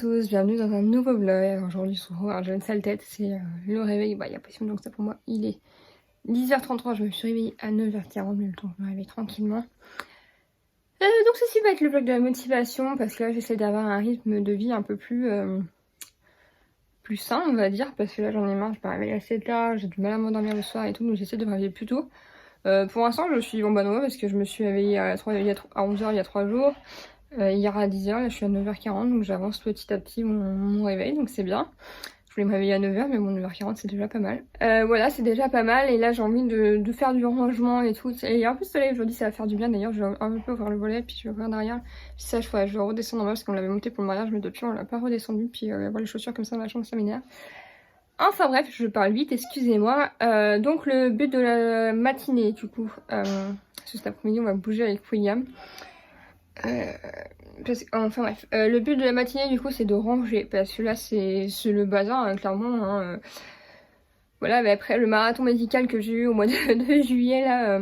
tous, bienvenue dans un nouveau vlog. Aujourd'hui je trouve j'ai une sale tête, c'est le réveil, il y a pas si longtemps que ça pour moi, il est 10h33, je me suis réveillée à 9h40, mais le temps de me réveiller tranquillement. Donc ceci va être le vlog de la motivation, parce que là j'essaie d'avoir un rythme de vie un peu plus sain on va dire, parce que là j'en ai marre, je me réveille assez tard, j'ai du mal à m'endormir le soir et tout, donc j'essaie de me réveiller plus tôt. Pour l'instant je suis en bonne voie parce que je me suis réveillée à 11h il y a 3 jours. Hier à 10h, là je suis à 9h40, donc j'avance petit à petit mon réveil, donc c'est bien. Je voulais me réveiller à 9h, mais bon 9h40 c'est déjà pas mal. Voilà, c'est déjà pas mal, et là j'ai envie de faire du rangement et tout. Et il y a un peu de soleil aujourd'hui, ça va faire du bien d'ailleurs, je vais un peu ouvrir le volet, puis je vais ouvrir derrière. Puis ça, je vais redescendre en bas parce qu'on l'avait monté pour le mariage, mais depuis on l'a pas redescendu, puis avoir les chaussures comme ça dans la chambre, ça m'énerve. Enfin bref, je parle vite, excusez-moi. Donc le but de la matinée, du coup, cet après-midi on va bouger avec William. Enfin bref, le but de la matinée du coup c'est de ranger, parce que là c'est le bazar hein, clairement hein, voilà, mais après le marathon médical que j'ai eu au mois de juillet là,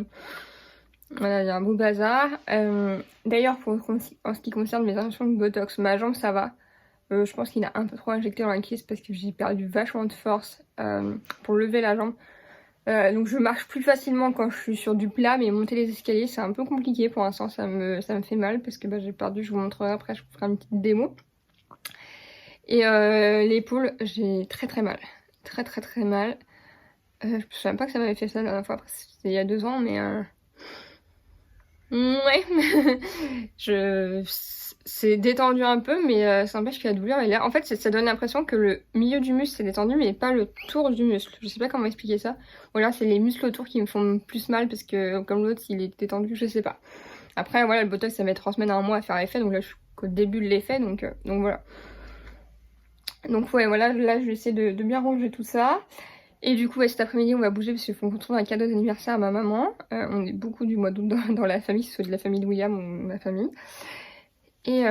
voilà, il y a un beau bazar. D'ailleurs en ce qui concerne mes injections de botox, ma jambe ça va. Je pense qu'il a un peu trop injecté dans la cuisse parce que j'ai perdu vachement de force pour lever la jambe. Donc je marche plus facilement quand je suis sur du plat, mais monter les escaliers c'est un peu compliqué pour l'instant, ça me fait mal parce que j'ai perdu, je vous montrerai après, je vous ferai une petite démo. Et l'épaule, j'ai très mal, très mal. Je savais pas que ça m'avait fait ça la dernière fois, après c'était il y a 2 ans, mais ouais, c'est détendu un peu, mais ça empêche que la douleur est là. En fait, ça donne l'impression que le milieu du muscle c'est détendu, mais pas le tour du muscle. Je sais pas comment expliquer ça. Ou alors c'est les muscles autour qui me font plus mal parce que comme l'autre il est détendu, je sais pas. Après voilà, le botox ça met 3 semaines à 1 mois à faire l'effet, donc là je suis qu'au début de l'effet, donc voilà. Donc ouais, voilà, là je vais essayer de bien ranger tout ça. Et du coup, ouais, cet après-midi, on va bouger parce qu'il faut qu'on trouve un cadeau d'anniversaire à ma maman. On est beaucoup du mois d'août dans la famille, que ce soit de la famille de William ou ma famille. Et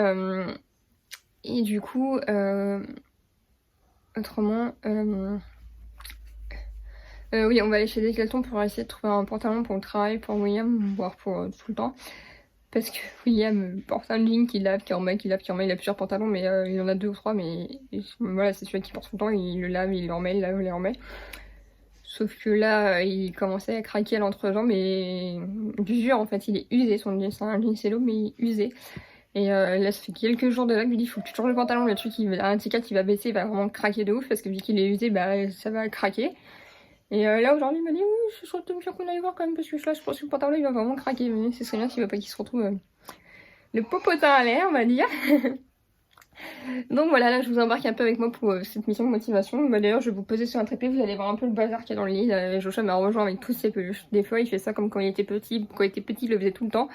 du coup, autrement, oui, on va aller chez Decathlon pour essayer de trouver un pantalon pour le travail, pour William, voire pour tout le temps. Parce que William porte un jean qu'il lave, qui remet, qu'il lave, qui remet. Il a plusieurs pantalons, mais il en a 2 ou 3. Mais voilà, c'est celui qu'il porte tout le temps. Il le lave, il le remet, il lave, il le remet. Sauf que là, il commençait à craquer à l'entrejambe et je jure, en fait, il est usé. Son jean, c'est un jean cello, mais il est usé. Et là, ça fait quelques jours de là que je lui dis, faut que tu changes le pantalon. Le truc, un T4 qui va baisser, il va vraiment craquer de ouf parce que vu qu'il est usé, ça va craquer. Et là, aujourd'hui, il m'a dit, oui, je suis bien qu'on aille voir quand même parce que là, je pense que le pantalon, il va vraiment craquer. Mais ce serait bien s'il va pas qu'il se retrouve le popotin à l'air, on va dire. Donc voilà, là je vous embarque un peu avec moi pour cette mission de motivation. D'ailleurs je vais vous poser sur un trépied, vous allez voir un peu le bazar qu'il y a dans le lit. Joshua m'a rejoint avec tous ses peluches. Des fois il fait ça comme quand il était petit. Quand il était petit il le faisait tout le temps.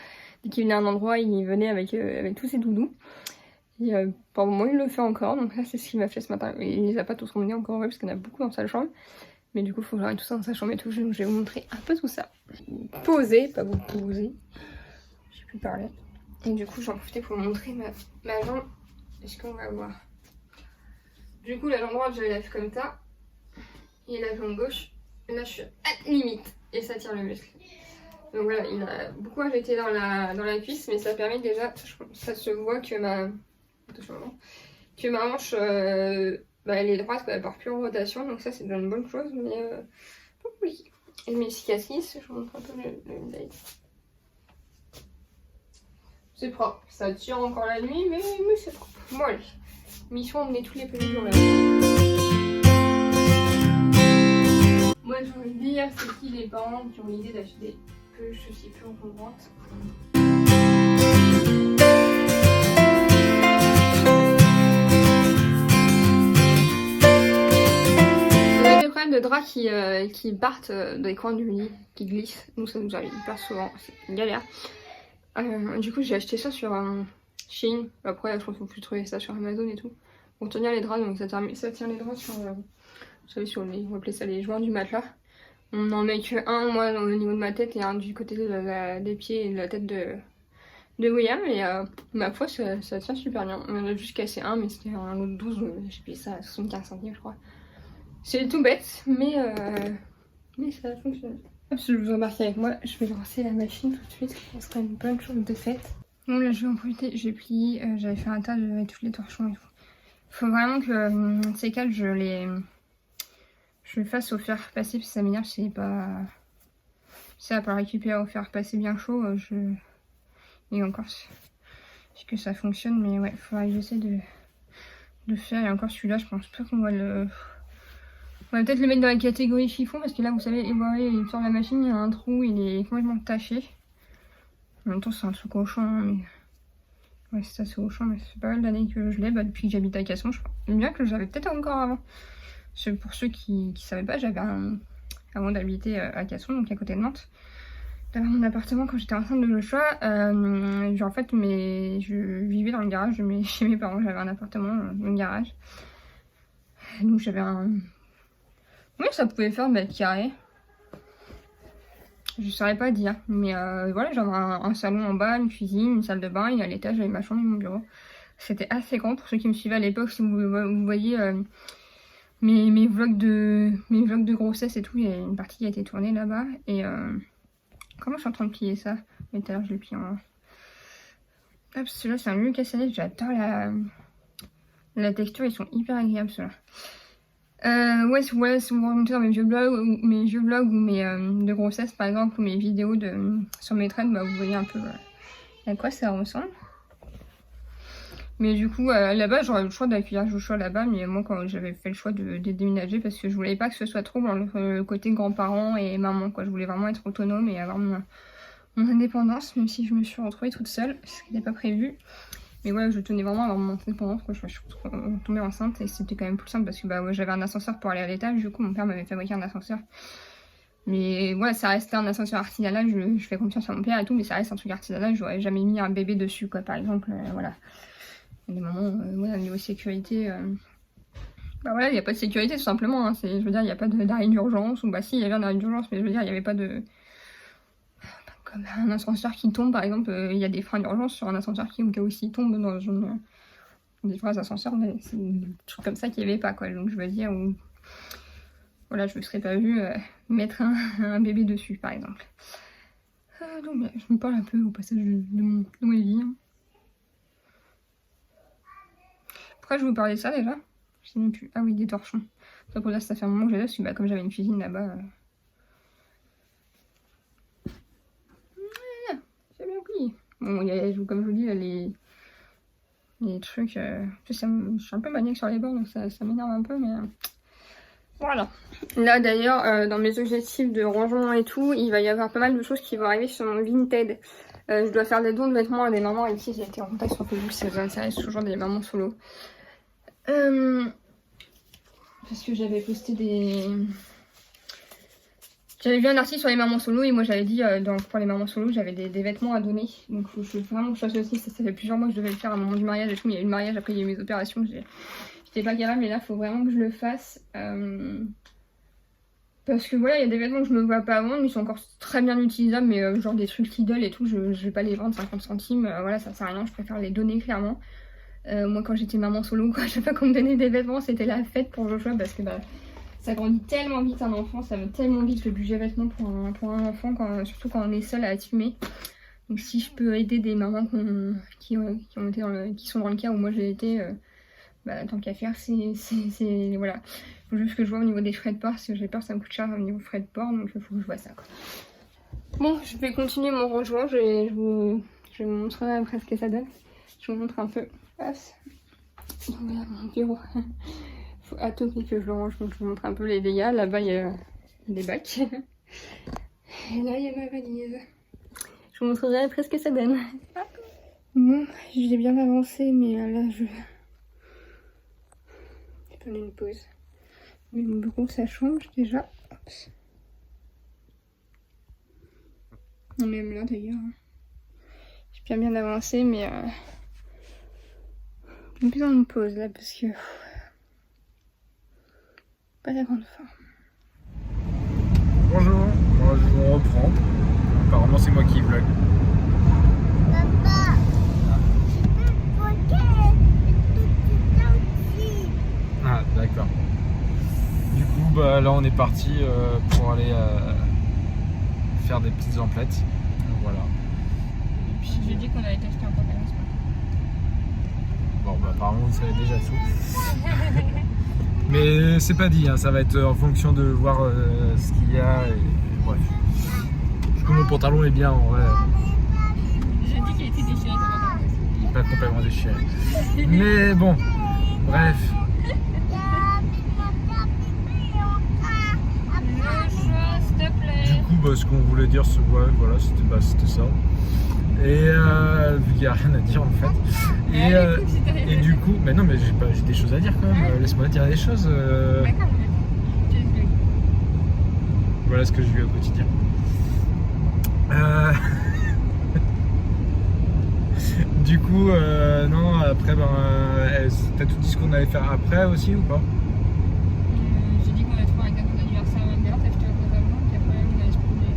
Dès qu'il venait à un endroit il venait avec tous ses doudous. Et par moment il le fait encore, donc là c'est ce qu'il m'a fait ce matin. Il les a pas tous ramenés encore parce qu'il y en a beaucoup dans sa chambre. Mais du coup il faut que j'arrête tout ça dans sa chambre et tout. Je vais vous montrer un peu tout ça. Poser, pas vous poser. Je sais plus parler. Et du coup j'en profitais pour vous montrer ma jambe. Est-ce qu'on va voir? Du coup, la jambe droite, je la lève comme ça. Et la jambe gauche, là, je suis à limite. Et ça tire le muscle. Donc voilà, il a beaucoup injecté dans la cuisse, mais ça permet déjà, ça se voit que ma hanche, elle est droite, elle part plus en rotation. Donc ça, c'est déjà une bonne chose, mais pas compliqué. Et mes cicatrices, je vous montre un peu le détail. C'est propre, ça tire encore la nuit, mais c'est propre. Bon allez, mission de nettoyer tous les petits jours là. Moi je veux dire, c'est qui les parents qui ont l'idée d'acheter des peluches aussi peu encombrantes. C'est des problèmes de draps qui partent des coins du lit, qui glissent. Nous ça nous arrive hyper souvent, c'est une galère. Du coup j'ai acheté ça sur Shein. Après je pense qu'on peut trouver ça sur Amazon et tout. Pour tenir les draps, donc ça tient les draps sur, vous savez, sur les, on va appeler ça les joints du matelas. On n'en met que un, moi au niveau de ma tête et un du côté des pieds et de la tête de William. Et ma foi ça tient super bien. On en a juste cassé un, mais c'était un lot de 12, j'ai payé ça à 75 centimes je crois. C'est tout bête, mais ça fonctionne. Je vous embarque avec moi, je vais lancer la machine tout de suite, ça sera une bonne chose de faite. Bon là je vais en profiter, j'ai plié, j'avais fait un tas avec tous les torchons et tout. Faut vraiment que ces câbles, je le fasse au fer passer, parce que ça m'énerve, c'est pas... Ça va pas récupérer au fer passer bien chaud, et encore, c'est que ça fonctionne, mais ouais, faudrait que j'essaie de faire, et encore celui-là, je pense pas qu'on va le... On va peut-être le mettre dans la catégorie chiffon, parce que là, vous savez, vous voyez, il sort de la machine, il y a un trou, il est complètement taché. En même temps, c'est un truc au champ, mais... Ouais, c'est ça, c'est au champ, mais c'est pas mal d'années que je l'ai, depuis que j'habite à Casson, je crois. Bien que j'avais peut-être encore avant. Pour ceux qui savaient pas, j'avais avant d'habiter à Casson, donc à côté de Nantes, d'avoir mon appartement quand j'étais enceinte de Joshua. En fait, je vivais dans le garage chez mes parents, j'avais un appartement, un garage. Donc j'avais un... Oui, ça pouvait faire mètre carré. Je saurais pas dire, mais voilà, j'avais un salon en bas, une cuisine, une salle de bain, et à l'étage j'avais ma chambre et mon bureau. C'était assez grand pour ceux qui me suivaient à l'époque. Si vous voyez mes vlogs de grossesse et tout, il y a une partie qui a été tournée là-bas. Et comment je suis en train de plier ça? Mais tout à l'heure je l'ai plié en... Hop, celui-là c'est un vieux cassonnet, j'adore la texture, ils sont hyper agréables ceux-là. Ouais, si vous remontez dans mes vieux vlogs ou mes de grossesse par exemple, ou mes vidéos sur mes traînes, bah, vous voyez un peu à quoi ça ressemble. Mais du coup, là-bas, j'aurais eu le choix d'accueillir Joshua là-bas, mais moi, quand j'avais fait le choix de déménager, parce que je voulais pas que ce soit trop dans le côté grands-parents et maman, quoi. Je voulais vraiment être autonome et avoir mon indépendance, même si je me suis retrouvée toute seule, ce qui n'était pas prévu. Mais ouais, je tenais vraiment à avoir mon indépendance, quoi. Je suis tombée enceinte et c'était quand même plus simple parce que bah, ouais, j'avais un ascenseur pour aller à l'étage. Du coup, mon père m'avait fabriqué un ascenseur. Mais ouais, ça restait un ascenseur artisanal. Je fais confiance à mon père et tout, mais ça reste un truc artisanal. J'aurais jamais mis un bébé dessus, quoi, par exemple. Voilà. Il y a des moments, ouais, au niveau sécurité. Bah voilà, il n'y a pas de sécurité tout simplement. Hein. Je veux dire, il n'y a pas d'arrêt d'urgence. Ou bah si, il y avait un arrêt d'urgence, mais je veux dire, il n'y avait pas de. Comme un ascenseur qui tombe, par exemple, il y a des freins d'urgence sur un ascenseur qui, au cas où s'il tombe dans des vrais ascenseurs, mais c'est des trucs comme ça qu'il n'y avait pas, quoi. Donc je veux dire, voilà, je me serais pas vue mettre un bébé dessus, par exemple. Donc je me parle un peu au passage de ma vie. Hein. Pourquoi je vous parlais de ça déjà? Je sais même plus. Ah oui, des torchons. Ça pour dire, ça fait un moment que j'ai là, parce que bah, comme j'avais une cuisine là-bas. J'ai bien pris. Bon, comme je vous dis, les trucs. Je suis un peu maniaque sur les bords, donc ça m'énerve un peu, mais. Voilà. Là d'ailleurs, dans mes objectifs de rangement et tout, il va y avoir pas mal de choses qui vont arriver sur mon Vinted. Je dois faire des dons de vêtements à des mamans avec qui j'ai été en contact sur Facebook, si ça vous intéresse, toujours des mamans solo. Parce que j'avais posté J'avais vu un article sur les mamans solo et moi j'avais dit pour les mamans solo j'avais des vêtements à donner. Donc il faut vraiment que je fasse aussi, ça fait plusieurs mois que je devais le faire à un moment du mariage et tout, mais il y a eu le mariage, après il y a eu mes opérations, j'étais pas capable, mais là il faut vraiment que je le fasse. Parce que voilà, il y a des vêtements que je me vois pas vendre, ils sont encore très bien utilisables, mais genre des trucs Lidl et tout, je vais pas les vendre 50 centimes, voilà, ça sert à rien, je préfère les donner clairement. Moi quand j'étais maman solo, quoi, chaque fois qu'on me donnait des vêtements, c'était la fête pour Joshua parce que bah, ça grandit tellement vite un enfant, ça va tellement vite le budget vêtements pour un enfant, surtout quand on est seul à assumer. Donc si je peux aider des mamans qui sont dans le cas où moi j'ai été, bah, tant qu'à faire, voilà. Faut juste que je vois au niveau des frais de port, parce que j'ai peur que ça me coûte cher au niveau frais de port, donc il faut que je vois ça, quoi. Bon, je vais continuer mon rangement, je vous montrerai après ce que ça donne. Je vous montre un peu. Voilà mon bureau. Faut à tout prix que je le range, donc je vous montre un peu les dégâts. Là-bas il y a des bacs. Et là il y a ma valise. Je vous montrerai après ce que ça donne. Bon, j'ai bien avancé, mais là je vais prendre une pause. Mais mon bureau ça change déjà. Oups. Même là d'ailleurs. J'ai bien avancé, mais j'ai besoin d'une pause là parce que pas la grande forme. Bonjour, moi je vous reprends. Apparemment c'est moi qui vlog. Papa, Ah d'accord. Du coup bah là on est parti pour aller faire des petites emplettes. Voilà. Et puis J'ai dit qu'on allait t'acheter un pantalon. bon d'accord, bah, apparemment vous savez déjà tout. Mais c'est pas dit, hein, ça va être en fonction de voir ce qu'il y a et bref. Du coup mon pantalon est bien en vrai. J'ai dit qu'il était déchiré. Il est pas complètement déchiré. Mais bon, bref. S'il te plaît. Du coup bah, ce qu'on voulait dire, ouais, voilà, c'était ça. Et vu qu'il n'y a rien à dire en fait. Et du coup, mais non mais j'ai des choses à dire quand même, laisse-moi dire des choses. D'accord, Voilà ce que je vis au quotidien. Du coup, non, après, t'as tout dit ce qu'on allait faire après aussi ou pas? j'ai dit qu'on allait trouver un cadeau d'anniversaire à ma mère, t'as acheté un pantalon, puis après on allait se promener.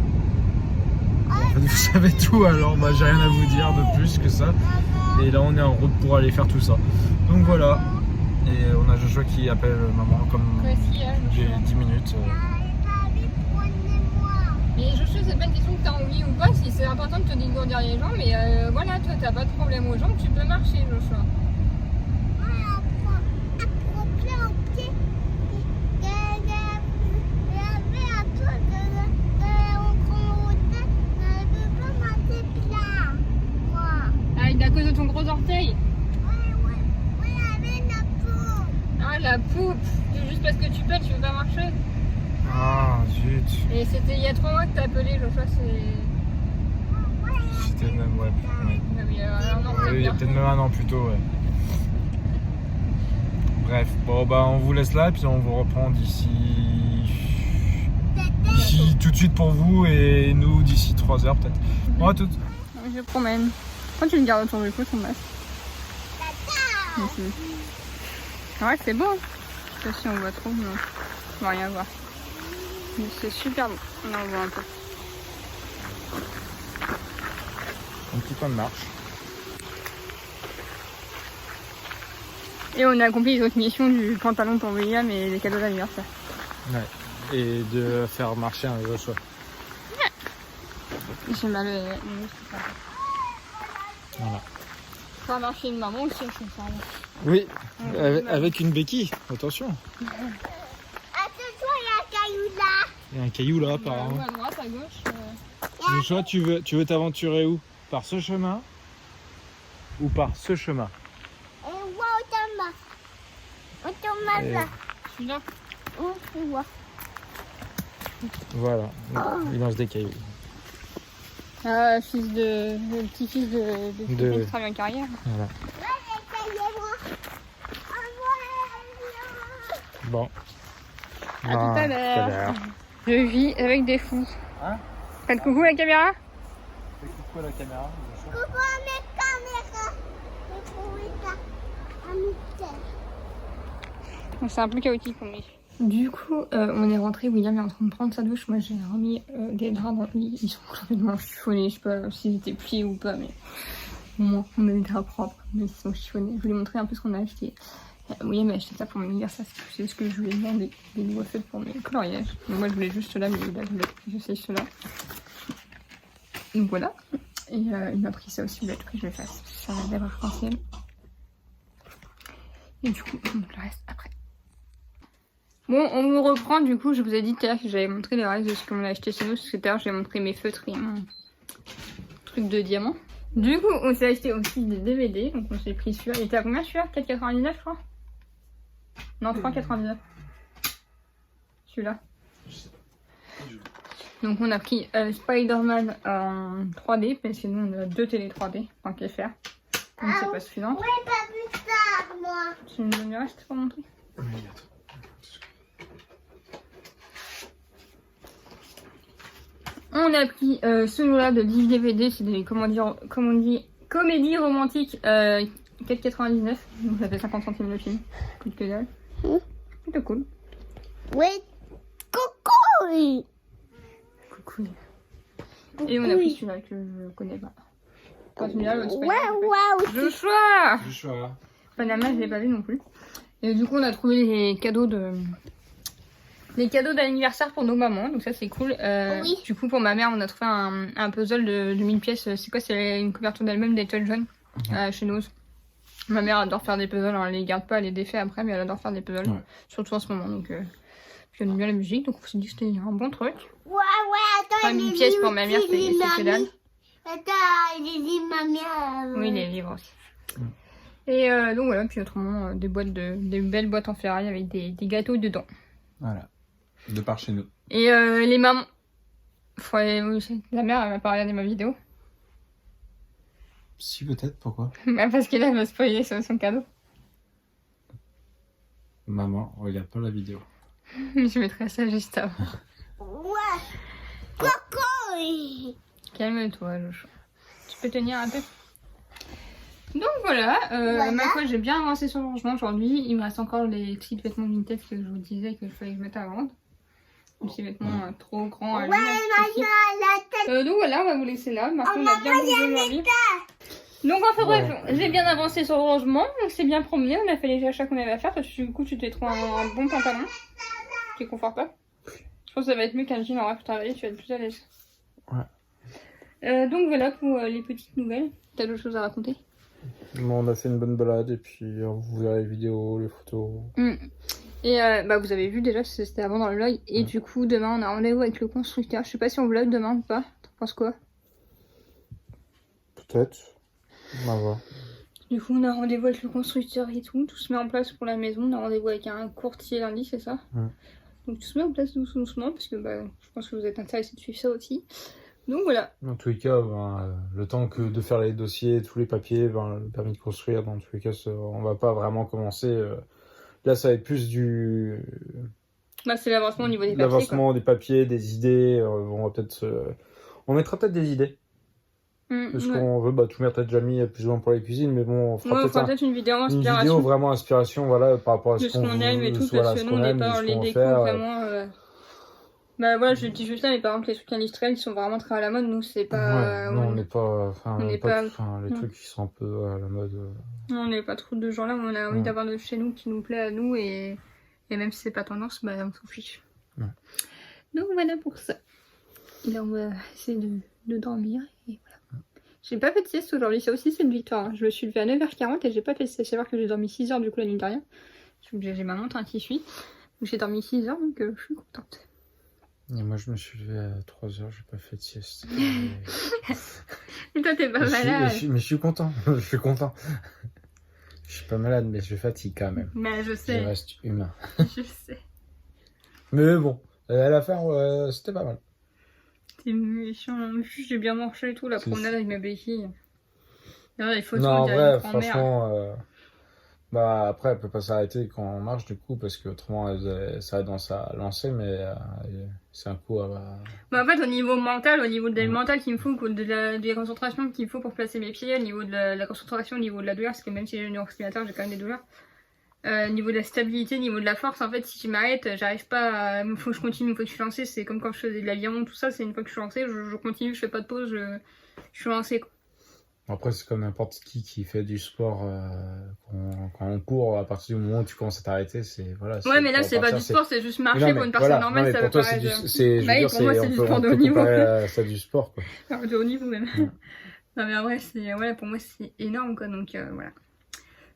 En fait, vous savez tout, alors moi j'ai rien à vous dire de plus que ça. Et là on est en route pour aller faire tout ça. Donc voilà. Et on a Joshua qui appelle maman comme j'ai 10 minutes. Mais Joshua, c'est pas une question que t'as envie ou pas, si c'est important de te dégourdir les jambes, mais voilà, toi t'as pas de problème aux jambes, tu peux marcher, Joshua. Ah, à cause de ton gros orteil? Ah, la poupe! C'est juste parce que tu pètes, tu veux pas marcher? Ah zut. Et c'était il y a 3 mois que t'as appelé, Joshua, c'est... C'était même, ouais. Ah oui, alors non, Il y a peut-être même un an plus tôt, ouais. Bref, bon bah on vous laisse là et puis on vous reprend d'ici tout de suite pour vous et nous d'ici 3 heures peut-être. Bon à toutes. Je promène. Quand tu le gardes autour du cou, ton masque. Ouais, c'est beau. Ça, si on voit trop, non. On va rien voir. Mais c'est super beau. Là, on voit un peu. Un petit point de marche. Et on a accompli les autres missions du pantalon pour William et les cadeaux d'anniversaire. Ouais. Et de faire marcher un Joshua. J'ai mal Voilà. Faire marcher une maman aussi, je trouve ça. Oui, avec une béquille, attention. Attention, il y a un caillou là. Il y a un caillou là apparemment. À droite, à gauche. Joshua, tu veux t'aventurer où? Par ce chemin ou par ce chemin? Et on voit automate. Là. Celui-là. On voit. Voilà, il lance des cailloux. Ah, le petit-fils de qui travaille en carrière. Voilà. Bon. À tout à l'heure. Je vis avec des fous. Hein? Faites coucou à la caméra. Fais coucou à la caméra. Coucou à mes caméras. J'ai trouvé ça. Un mystère. C'est un peu chaotique pour lui. Du coup, on est rentré. William est en train de prendre sa douche. Moi, j'ai remis des draps dans le lit. Ils sont complètement chiffonnés. Je sais pas s'ils étaient pliés ou pas, mais au moins, on a des draps propres. Mais ils sont chiffonnés. Je voulais montrer un peu ce qu'on a acheté. William a acheté ça pour mon anniversaire. C'est ce que je lui ai demandé. Des nouveaux feutres pour mes coloriages. Donc, moi, je voulais juste cela, mais il a voulu que j'essaye cela. Donc voilà. Et il m'a pris ça aussi. Il a tout que je le fasse. Ça va d'abord arc-en-ciel. Et du coup, on le reste après. Bon, on vous reprend, du coup, je vous ai dit tout à l'heure que j'avais montré le reste de ce qu'on a acheté chez nous, parce que tout à l'heure j'ai montré mes feutres et mon truc de diamant. Du coup, on s'est acheté aussi des DVD, donc on s'est pris celui-là. Il était à combien celui-là? 4,99 je crois? Non, 3,99. Celui-là. Donc on a pris Spider-Man en 3D, parce que nous on a 2 télé 3D, tant qu'à faire. Donc c'est pas suffisant. Oui, pas plus tard, moi. Tu me donnes le reste pour montrer? On a pris celui-là de 10 DVD, c'est des comédies romantiques 4,99. Donc ça fait 50 centimes le film. Coûte que dalle. Plutôt cool. Oui. Coucou. Coucou. Et on a pris celui-là que je connais pas. Quand celui-là, l'autre Waouh. Joshua. Panama, je l'ai pas vu non plus. Et du coup, on a trouvé les cadeaux d'anniversaire pour nos mamans, donc ça c'est cool. Oui. Du coup, pour ma mère, on a trouvé un puzzle de 1000 pièces. C'est quoi? C'est une couverture d'album d'Elton John chez Nose. Ma mère adore faire des puzzles, hein, elle les garde pas, elle les défait après, mais elle adore faire des puzzles, Ouais. surtout en ce moment. Donc, j'aime bien la musique, donc on s'est dit que c'était un bon truc. Ouais, attends, Enfin, une pièce pour ma mère, c'est que dalle. Attends, j'ai dit ma mère. Oui, les livres aussi. Et donc voilà, puis autrement, des belles boîtes en ferraille avec des gâteaux dedans. Voilà. De par chez nous. Et les mamans. Oui, la mère, elle m'a pas regardé ma vidéo. Si, peut-être, pourquoi? Parce qu'elle m'a spoilé sur son cadeau. Maman, regarde pas la vidéo. Je mettrai ça juste avant. Ouais. Coco. Calme-toi, Jojo. Tu peux tenir un peu. Donc voilà, ma foi, j'ai bien avancé sur le rangement aujourd'hui. Il me reste encore les petits vêtements vintage que je vous disais qu'il fallait que je mette à vendre. Des petits vêtements trop grands à lui. Donc voilà, on va vous laisser là. Marco, on a bien bougé aujourd'hui. Donc enfin bref, j'ai bien avancé sur le rangement. On s'est bien promené, on a fait les achats qu'on avait à faire. Parce que du coup, tu t'es trouvé un bon pantalon. Tu es confortable. Je pense que ça va être mieux qu'un jean en vrai pour travailler, tu vas être plus à l'aise. Ouais. Donc voilà pour les petites nouvelles. T'as d'autres choses à raconter? Bon, on a fait une bonne balade et puis vous verrez les vidéos, les photos. Et vous avez vu déjà, c'était avant dans le vlog. Et du coup, demain, on a rendez-vous avec le constructeur. Je sais pas si on vlog demain ou pas. T'en penses quoi? Peut-être. On va voir. Du coup, on a rendez-vous avec le constructeur et tout. Tout se met en place pour la maison. On a rendez-vous avec un courtier lundi, c'est ça? Donc tout se met en place doucement parce que je pense que vous êtes intéressés de suivre ça aussi. Donc voilà. Dans tous les cas, le temps que de faire les dossiers, tous les papiers, le permis de construire, dans tous les cas, on va pas vraiment commencer. Là, ça va être plus du... c'est l'avancement au niveau des papiers. L'avancement des papiers, des idées. On va peut-être... On mettra peut-être des idées. Parce qu'on veut tout mettre déjà mis plus ou moins pour les cuisines, mais bon, on fera peut-être une vidéo inspiration. Une vidéo vraiment inspiration, voilà, par rapport à ce qu'on aime et tout, parce que nous, on n'est pas dans les décos vraiment... voilà, je le dis juste là, mais par exemple, les trucs industriels qui sont vraiment très à la mode, nous, c'est pas... non, on n'est pas... on n'est pas... les trucs qui sont un peu à la mode... Non, on n'est pas trop de gens là, mais on a envie d'avoir de chez nous qui nous plaît à nous, et même si c'est pas tendance, on s'en fiche. Donc voilà pour ça. Et là, on va essayer de dormir, et voilà. J'ai pas fait de sieste aujourd'hui, ça aussi c'est une victoire. Je me suis levée à 9h40 et j'ai pas fait de sieste. C'est-à-dire que j'ai dormi 6 heures du coup la nuit dernière. J'ai ma montre qui suit. Donc j'ai dormi 6 heures, donc je suis contente. Et moi je me suis levé à 3h, j'ai pas fait de sieste. Et toi t'es pas malade? Mais je suis content, je suis content. Je suis pas malade, mais je fatigue quand même. Mais je sais. Je reste humain. Je sais. Mais bon, à la fin, c'était pas mal. T'es méchant, j'ai bien marché et tout, la promenade avec ma béquille. Les photos, non, en vrai, franchement, après, elle peut pas s'arrêter quand on marche du coup, parce que autrement, ça a tendance à lancer, mais c'est un coup à... en fait, au niveau mental, au niveau de la mental qu'il me faut, des concentrations qu'il me faut pour placer mes pieds, au niveau de la concentration, au niveau de la douleur, parce que même si j'ai un neurostimulateur, j'ai quand même des douleurs. Au niveau de la stabilité, au niveau de la force, en fait, si je m'arrête, j'arrive pas à... Faut que je continue une fois que je suis lancée, c'est comme quand je faisais de l'aviron, tout ça, c'est une fois que je suis lancée, je continue, je fais pas de pause, je suis lancée, quoi. Après, c'est comme n'importe qui fait du sport, quand on court, à partir du moment où tu commences à t'arrêter, c'est... Voilà, ouais, mais là, c'est pas du sport, c'est juste marcher pour une personne normale, ça pour va toi, paraître... pour moi, c'est du sport de haut niveau. C'est du sport, quoi. De haut niveau, même. Non, mais en vrai, pour moi, c'est énorme, quoi, donc voilà.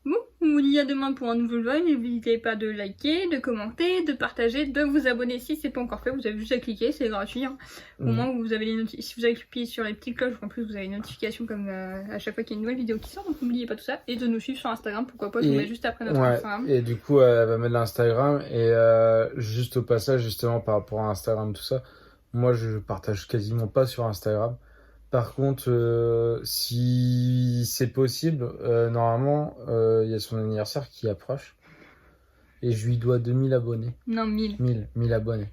Bon, on vous dit à demain pour un nouveau vlog. N'oubliez pas de liker, de commenter, de partager, de vous abonner si c'est pas encore fait. Vous avez juste à cliquer, c'est gratuit. Hein. Au moins, vous avez si vous appuyez sur les petites cloches, en plus vous avez une notification comme à chaque fois qu'il y a une nouvelle vidéo qui sort. Donc n'oubliez pas tout ça. Et de nous suivre sur Instagram, pourquoi pas, on met juste après notre Instagram. Et du coup, elle va mettre l'Instagram. Et juste au passage, justement, par rapport à Instagram, tout ça, moi je partage quasiment pas sur Instagram. Par contre, si c'est possible, normalement, il y a son anniversaire qui approche. Et je lui dois 2000 abonnés. Non, 1000. 1000 abonnés.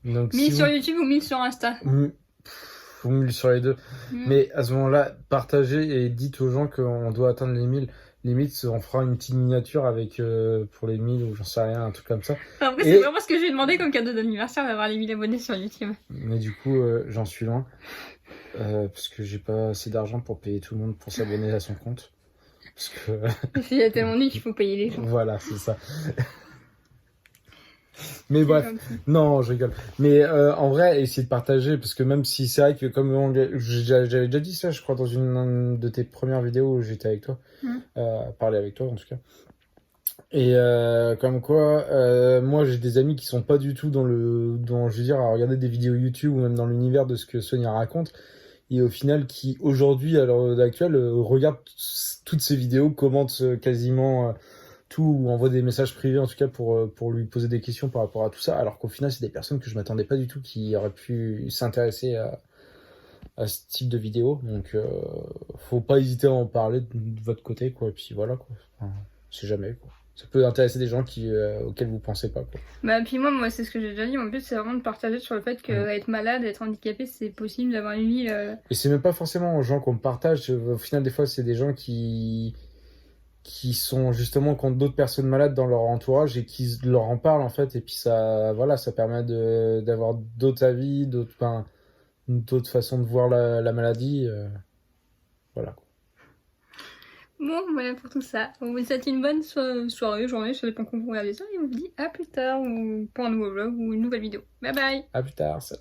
Donc, 1000 sur YouTube ou 1000 sur Insta? Ou 1000 sur les deux. Mais à ce moment-là, partagez et dites aux gens qu'on doit atteindre les 1000. Limite, on fera une petite miniature avec pour les 1000 ou j'en sais rien, un truc comme ça. Après, c'est vraiment ce que j'ai demandé comme cadeau d'anniversaire, d'avoir les 1000 abonnés sur YouTube. Mais du coup, j'en suis loin. Parce que j'ai pas assez d'argent pour payer tout le monde pour s'abonner à son compte. Parce que... Il y a tellement dit qu'il faut payer les gens. Voilà, c'est ça. Mais C'est bref, gentil. non, je rigole. Mais en vrai, essayer de partager, parce que même si c'est vrai que j'avais déjà dit ça, je crois, dans une de tes premières vidéos où j'étais avec toi, parler avec toi en tout cas. Et comme quoi, moi j'ai des amis qui sont pas du tout je veux dire, à regarder des vidéos YouTube ou même dans l'univers de ce que Sonia raconte, et au final qui aujourd'hui, à l'heure actuelle, regardent toutes ces vidéos, commentent quasiment tout, ou envoient des messages privés en tout cas pour lui poser des questions par rapport à tout ça, alors qu'au final c'est des personnes que je m'attendais pas du tout qui auraient pu s'intéresser à ce type de vidéo. Donc faut pas hésiter à en parler de votre côté, quoi, et puis voilà, quoi. Enfin, c'est jamais, quoi. Ça peut intéresser des gens auxquels vous pensez pas, quoi. Bah, puis moi, c'est ce que j'ai déjà dit. En plus, c'est vraiment de partager sur le fait que être malade, être handicapé, c'est possible d'avoir une vie. Et c'est même pas forcément aux gens qu'on partage. Au final, des fois, c'est des gens qui sont justement contre d'autres personnes malades dans leur entourage et qui leur en parlent, en fait. Et puis ça, voilà, ça permet d'avoir d'autres avis, d'autres façons de voir la maladie. Voilà, quoi. Bon, voilà pour tout ça. On vous souhaite une bonne soirée, journée, ça dépend quand vous regardez ça. Et on vous dit à plus tard ou pour un nouveau vlog ou une nouvelle vidéo. Bye bye! À plus tard. Ça.